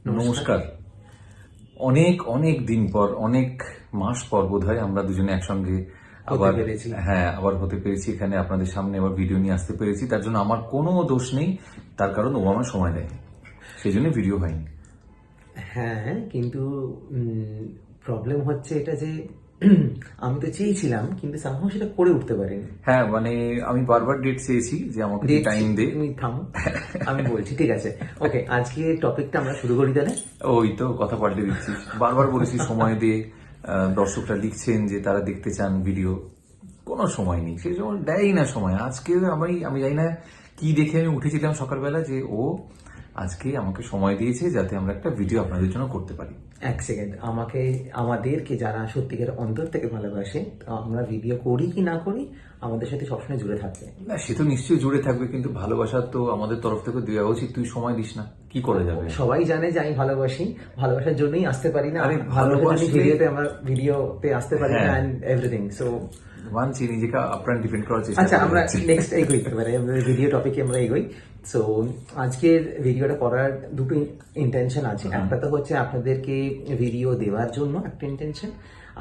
নমস্কার। অনেক অনেক দিন পর, অনেক মাস পর বোধহয় আমরা দুজনে একসঙ্গে আবার পেরেছি। আবার হতে পেরেছি। এখানে আপনাদের সামনে আবার ভিডিও নিয়ে আসতে পেরেছি। তার জন্য আমার কোনো দোষ নেই, তার কারণ ও আমার সময় দেয়, সেই জন্য ভিডিও হয়নি। হ্যাঁ, কিন্তু প্রবলেম হচ্ছে এটা যে আমি তো চেয়েছিলাম কিন্তু সামহাও সেটা করে উঠতে পারিনি। হ্যাঁ, মানে আমি বারবার ডেট চেয়েছি যে আমাকে টাইম দে। তুমি থামো, আমি বলছি, ঠিক আছে। ওকে, আজকে টপিকটা আমরা শুরু করি তাহলে। ওই তো কথা পাল্টে দিচ্ছিস, বারবার বলেছি সময় দিয়ে। দর্শকরা লিখছেন যে তারা দেখতে চান ভিডিও, কোনো সময় নেই, সেই সময় দেয়ই না সময়। আজকে আমি জানি না কি দেখে আমি উঠেছিলাম সকালবেলা যে ও আজকে আমাকে সময় দিয়েছে যাতে আমরা একটা ভিডিও আপনাদের জন্য করতে পারি। এক সেকেন্ড, আমাদেরকে যারা সত্যিকার অন্তর থেকে ভালোবাসে, আমরা ভিডিও করি কি না করি, আমাদের সাথে সবসময় জুড়ে থাকবে। না, সে তো নিশ্চয়ই জুড়ে থাকবে, কিন্তু ভালোবাসা তো আমাদের তরফ থেকে দেওয়া উচিত। তুই সময় দিস না, কি করে যাবে? সবাই জানে যে আমি ভালোবাসি, ভালোবাসার জন্যই আসতে পারি না। আরে ভালোবাসার জন্য ভালোবাসলে আমরা ভিডিওতে আসতে পারি না, হ্যাঁ। And everything. সো মানছি, নিজেকে আপ্রাণ ডিপেন্ড করার চেষ্টা আচ্ছা, আমরা করছি। নেক্সট এগোই, মানে ভিডিও টপিকে আমরা এগোই। সো আজকের ভিডিওটা করার দুটো ইন্টেনশন আছে। একটা তো হচ্ছে আপনাদেরকে ভিডিও দেওয়ার জন্য একটা ইন্টেনশন,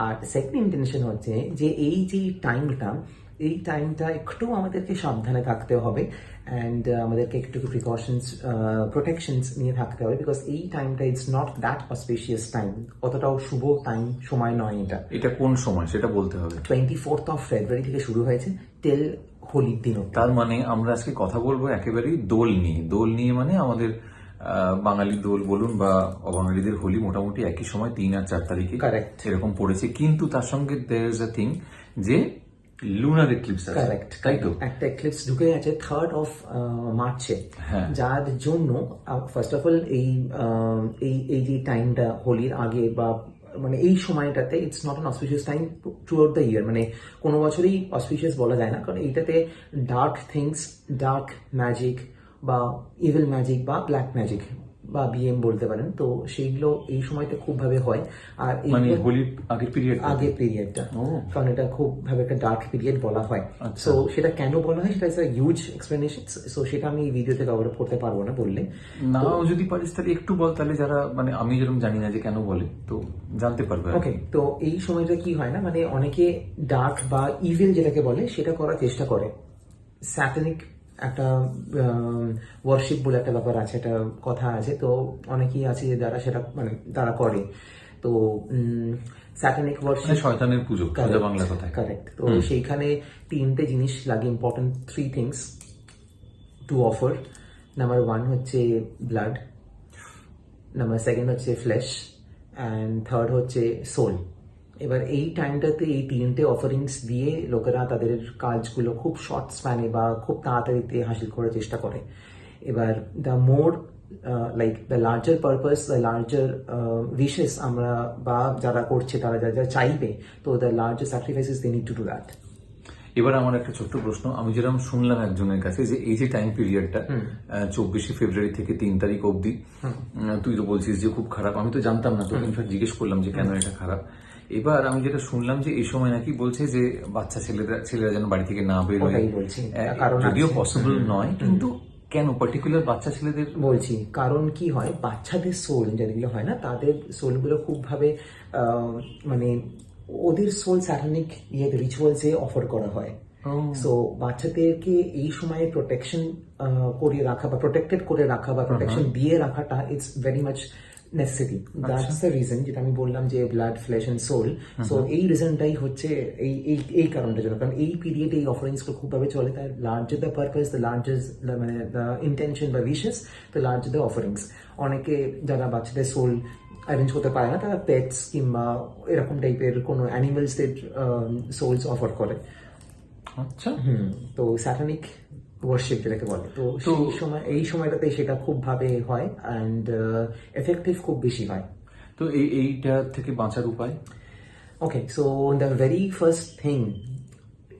আর সেকেন্ড ইন্টেনশন হচ্ছে যে এই যে টাইমটা একটু আমাদেরকে সাবধানে থাকতে হবে, অ্যান্ড আমাদেরকে একটু প্রোটেকশনস নিয়ে থাকতে হবে, বিকজ এই টাইমটা it's not that auspicious time, অতটাও শুভ সময় নয় এটা। এটা কোন সময় সেটা বলতে হবে। 24th February থেকে শুরু হয়েছে টিল হোলির দিন অব্দি। তার মানে আমরা আজকে কথা বলবো একেবারেই দোল নিয়ে। দোল নিয়ে মানে আমাদের বাঙালি দোল বলুন বা অবাঙালিদের হোলি মোটামুটি একই সময় 3 আর 4 তারিখে Correct. এরকম পড়েছে, কিন্তু তার সঙ্গে দেয়ার ইজ আ থিং যে লুনার এক্লিপস আছে, কারেক্ট, তাই তো? একটা এক্লিপস ঢুকে গেছে 3rd of March-এ, হ্যাঁ। যার জন্য ফার্স্ট অফ অল এই যে টাইমটা হোলির আগে বা মানে এই সময়টাতে it's not an auspicious time through out the year, মানে কোনো বছরই অসপিশিয়াস বলা যায় না, কারণ এইটাতে ডার্ক ম্যাজিক বা ইভিল ম্যাজিক বা ব্ল্যাক ম্যাজিক বা বিএম বলতে পারেন, তো সেইগুলো এই সময়তে খুব ভাবে হয়। আর মানে হোলির আগের পিরিয়ডটা, ও। কারণ এটা খুব ভাবে একটা ডার্ক পিরিয়ড বলা হয়। আচ্ছা। সো সেটা কেন বলা হয় সেটা হিউজ এক্সপ্লেনেশন, সো সেটা আমি এই ভিডিওতে কভার আপ করতে পারবো না বললে। নাও যদি পারিস তাহলে একটু বল, তাহলে যারা মানে আমি যেরকম জানি না যে কেন বলে, তো জানতে পারবে। ওকে, তো এই সময়টা কি হয় না, মানে অনেকে ডার্ক বা ইভিল যেটাকে বলে সেটা করার চেষ্টা করে। স্যাটানিক একটা ওয়ার্শিপ বলে একটা ব্যাপার আছে, একটা কথা আছে, তো অনেকেই আছে যারা সেটা মানে তারা করে। তো স্যাটানিক ওয়ার্শিপ, মানে শয়তানের পুজো, সোজা বাংলা কথায়। কারেক্ট। তো সেইখানে তিনটে জিনিস লাগে, important 3 things to offer. Number 1 হচ্ছে ব্লাড, নাম্বার 2 হচ্ছে ফ্লেশ, অ্যান্ড থার্ড হচ্ছে সোল। এবার এই টাইমটাতে এই তিনটে অফারিংস দিয়ে লোকেরা তাদের কাজগুলো খুব শর্ট স্প্যানে বা খুব তাড়াতাড়িতে হাসিল করার চেষ্টা করে। এবার the more like the larger purpose, the larger wishes আমরা বা যারা করছে তারা যা যা চাইবে, তো the larger sacrifices they need to do that. এবার আমার একটা ছোট্ট প্রশ্ন, আমি যেরকম শুনলাম একজনের কাছে যে এই যে টাইম পিরিয়ডটা 24শে ফেব্রুয়ারি থেকে 3 তারিখ অবধি, তুই তো বলছিস যে খুব খারাপ, আমি তো জানতাম না, তোকে ইনফ্যাক্ট জিজ্ঞেস করলাম যে কেন এটা খারাপ। এবার আমি যেটা শুনলাম যে এই সময় নাকি বলছে যে বাচ্চা ছেলেরা যেন বাড়ি থেকে না বেরোয়, ওটাই বলছি, কারণ যদিও আছে। পসিবল নয়, কিন্তু কেন পার্টিকুলার বাচ্চা ছেলেদের? বলছি কারণ কি হয়, বাচ্চাদের সোল যেগুলো হয় না, তাদের সোলগুলো খুব ভাবে মানে ওদের সোল স্যাটানিক রিচুয়ালসে অফার করা হয়। সো বাচ্চাদেরকে এই সময়ে প্রোটেকশন করে রাখা বা প্রোটেক্টেড করে রাখা বা প্রোটেকশন দিয়ে রাখাটা it's very much necessity. That's the reason যেটা আমি বললাম যে blood, flesh and soul. So এই রিজনটাই হচ্ছে এই কারণটার জন্য, কারণ এই পিরিয়ডে এই অফারিংস খুব ভাবে চলে, তার larger the purpose, the larger মানে দ্য ইন্টেনশন বা wishes, the larger the offerings. অনেকে যারা বাচ্চাদের সোল অ্যারেঞ্জ করতে পারে না, তারা পেটস কিংবা এরকম টাইপের কোনো অ্যানিমেলসদের সোলস অফার করে। আচ্ছা। তো স্যাটানিক ওয়ার্শিপ যেটাকে বলে, তো এই সময়টাতে সেটা খুব ভাবে হয়, অ্যান্ড এফেক্টিভ খুব বেশি হয়। তো এইটা থেকে বাঁচার উপায়? Okay, so the very first thing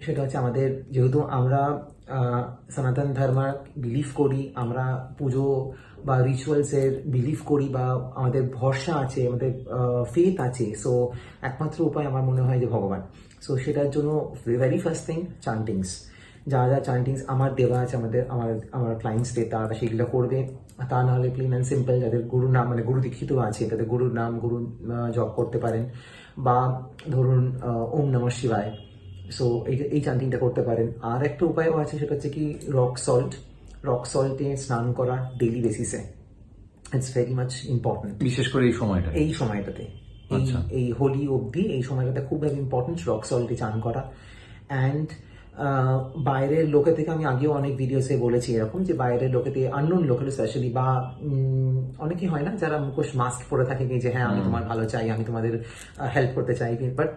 সেটা হচ্ছে আমাদের, যেহেতু আমরা সনাতন ধর্ম বিলিভ করি, আমরা পুজো বা রিচুয়ালসের বিলিভ করি বা আমাদের ভরসা আছে, আমাদের ফেথ আছে, সো একমাত্র উপায় আমার মনে হয় যে ভগবান। সো সেটার জন্য ভেরি ফার্স্ট থিং চান্টিংস, যা যা চান্টিংস আমার দেওয়া আছে আমার ক্লায়েন্টসদের, তারা সেগুলো করবে। তা নাহলে প্লেন অ্যান্ড সিম্পল যাদের গুরু নাম মানে গুরু দীক্ষিত আছে তাদের গুরুর নাম গুরু জপ করতে পারেন, বা ধরুন ওম নমঃ শিবায়, সো এই চান্টিংটা করতে পারেন। আর একটা উপায়ও আছে, সেটা হচ্ছে কি রক সল্টে স্নান করা ডেইলি বেসিসে। ইটস ভেরি মাচ ইম্পর্টেন্ট বিশেষ করে এই সময়টা। এই সময়টাতে, আচ্ছা। এই হোলি অবধি এই সময়টাতে খুব ইম্পর্টেন্ট রক সল্টে চান করা। অ্যান্ড বাইরের লোকে থেকে আমি আগেও অনেক ভিডিওসে বলেছি এরকম, যে বাইরের লোকে থেকে আননোন লোকের স্পেশালি, বা অনেকেই হয় না যারা মুখোশ মাস্ক পরে থাকে কি যে হ্যাঁ আমি তোমার ভালো চাই, আমি তোমাদের হেল্প করতে চাই, বাট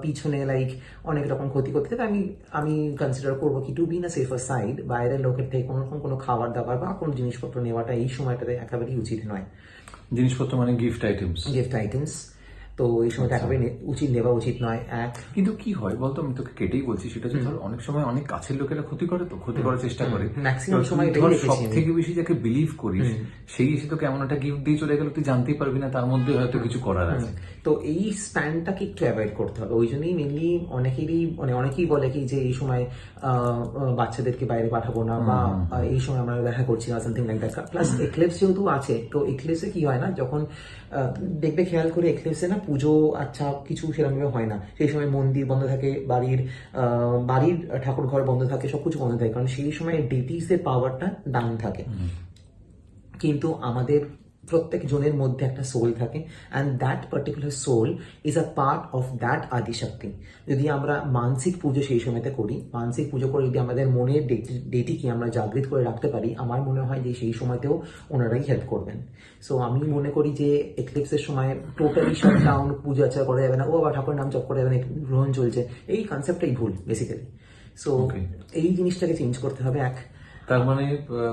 পিছনে লাইক অনেক রকম ক্ষতি করতে থাকে। আমি কনসিডার করবো কি টু বি না সেফার সাইড, বাইরের লোকের থেকে কোনো রকম কোনো খাবার দাবার বা কোনো জিনিসপত্র নেওয়াটা এই সময়টাতে একেবারেই উচিত নয়। জিনিসপত্র মানে গিফট আইটেমস, তো এই সময়টা একেবারে নেওয়া উচিত নয়। কিন্তু কি হয় বলতো, আমি তোকে কেটেই বলছি, সেটা হচ্ছে ধর অনেক সময় অনেক কাছের লোকেরা ক্ষতি করার চেষ্টা করে, ম্যাক্সিমাম সময় সব থেকে বেশি যাকে বিলিভ করিস সেই এসে তোকে এমন একটা গিফট দিয়ে চলে গেল, তুই জানতেই পারবি না তার মধ্যে হয়তো কিছু করার আছে। তো এই স্প্যানটাকে একটু অ্যাভয়েড করতে হবে। ওই জন্যই মেনলি অনেকেই বলে কি যে এই সময় বাচ্চাদেরকে বাইরে পাঠাবো না, বা এই সময় আমরা দেখা করছি না, something like that. Plus eclipse যেহেতু আছে, তো এক্লিপসে কি হয় না, যখন দেখবে খেয়াল করে এক্লিপসে না পুজো আচ্ছা কিছু সেরকমভাবে হয় না। সেই সময় মন্দির বন্ধ থাকে, বাড়ির ঠাকুর ঘর বন্ধ থাকে, সবকিছু বন্ধ থাকে, কারণ সেই সময় ডেটিসদের পাওয়ারটা ডাউন থাকে। কিন্তু আমাদের প্রত্যেক জনের মধ্যে একটা সোল থাকে, and that particular soul is a part of that Adishakti. যদি আমরা মানসিক পুজো সেই সময়তে করি, মানসিক পুজো করে যদি আমাদের মনের ডেটিকে আমরা জাগৃত করে রাখতে পারি, আমার মনে হয় যে সেই সময়তেও ওনারাই হেল্প করবেন। সো আমি মনে করি যে এক্লিপসের সময় টোটালি শাট ডাউন, পুজো আচার করা যাবে না, ও আবার ঠাকুরের নাম জপ করা যাবে না, গ্রহণ চলছে, এই কনসেপ্টটাই ভুল বেসিক্যালি। সো এই জিনিসটাকে চেঞ্জ করতে হবে। তার মানে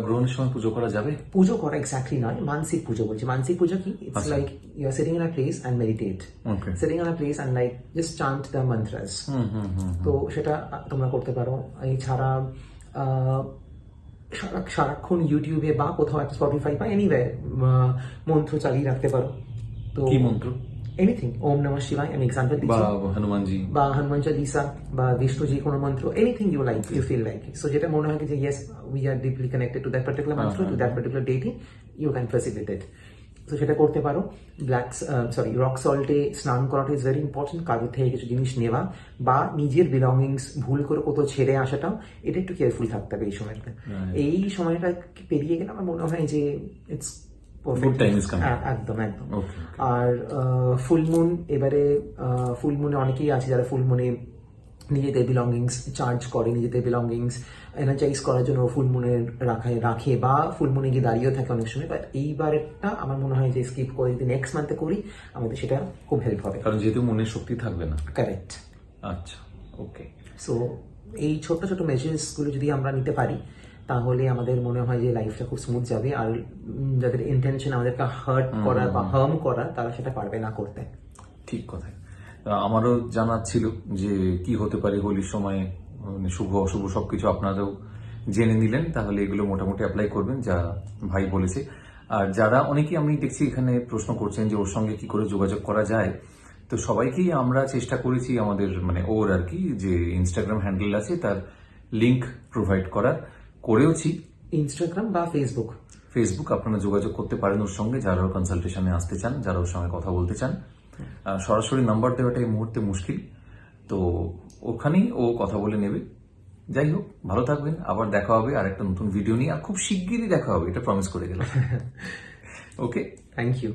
গ্রহণের সময় পুজো করা যাবে? পুজো করা এক্স্যাক্টলি নয়, মানসিক পুজো বলছি। মানসিক পুজো কি, it's like you are sitting in a place and meditate, sitting in a place and like just chant the mantras. তো সেটা তোমরা করতে পারো। এছাড়া সারাক্ষণ ইউটিউবে বা কোথাও একটা স্পটিফাই বা এনিওয়ে মন্ত্র চালিয়ে রাখতে পারো। তো কি মন্ত্র? এনিথিং, ওম নমঃ শিবায় আমি এক্সাম্পল দিচ্ছি, বা হনুমান চালিসা, বা বিষ্ণু জি কোনো মন্ত্র, anything you like, you feel like. So যেটা মনে হয় যে yes we are deeply connected to that particular মন্ত্র, to that particular deity, you can proceed it. তো সেটা করতে পারো। রক সল্টে স্নান করাটা ইজ ভেরি ইম্পর্টেন্ট। কারোর থেকে কিছু জিনিস নেওয়া বা নিজের বিলঙ্গিংস ভুল করে কোথাও ছেড়ে আসাটাও, এটা একটু কেয়ারফুল থাকতে হবে এই সময়টা। এই সময়টা পেরিয়ে গেলে আমার মনে হয় যে ইটস একদম। আর ফুলমুন, এবারে ফুলমুনে অনেকেই আছে যারা ফুলমুনে নিজেদের বিলঙ্গিংস চার্জ করে, নিজেদের বিলঙ্গিংস এনার্জাইজ করার জন্য ফুলমুনের রাখে, বা ফুলমুনে গিয়ে দাঁড়িয়েও থাকে অনেক সময়। বাট এইবারটা আমার মনে হয় যে স্কিপ করে যদি নেক্সট মান্থে করি, আমাদের সেটা খুব হেল্প হবে, কারণ যেহেতু মনের শক্তি থাকবে না। কারেক্ট। আচ্ছা, ওকে। সো এই ছোট ছোট মেজার্স গুলো যদি আমরা নিতে পারি, তাহলে আমাদের মনে হয় যে লাইফটা খুব স্মুথ যাবে। আর যাদের ইন্টেনশন আমাদেরকে হার্ট করার বা হার্ম করার, তারা সেটা পারবে না করতে। ঠিক কথা। আমারও জানার ছিল যে কি হতে পারে হোলির সময়, শুভ অশুভ সবকিছু আপনারাও জেনে নিলেন। তাহলে এগুলো মোটামুটি অ্যাপ্লাই করবেন যা ভাই বলেছে। আর যারা অনেকেই আমি দেখছি এখানে প্রশ্ন করছেন যে ওর সঙ্গে কি করে যোগাযোগ করা যায়, তো সবাইকেই আমরা চেষ্টা করেছি আমাদের ওর আর কি যে ইনস্টাগ্রাম হ্যান্ডেল আছে তার লিংক প্রোভাইড করেওছি। ইনস্টাগ্রাম বা ফেসবুক আপনারা যোগাযোগ করতে পারেন ওর সঙ্গে, যারা ওর কনসালটেশনে আসতে চান, যারা ওর সঙ্গে কথা বলতে চান। সরাসরি নাম্বার দেওয়াটা এই মুহূর্তে মুশকিল, তো ওখানেই ও কথা বলে নেবে। যাই হোক, ভালো থাকবেন, আবার দেখা হবে আর একটা নতুন ভিডিও নিয়ে, আর খুব শিগগিরই দেখা হবে, এটা প্রমিস করে গেলাম। ওকে, থ্যাংক ইউ।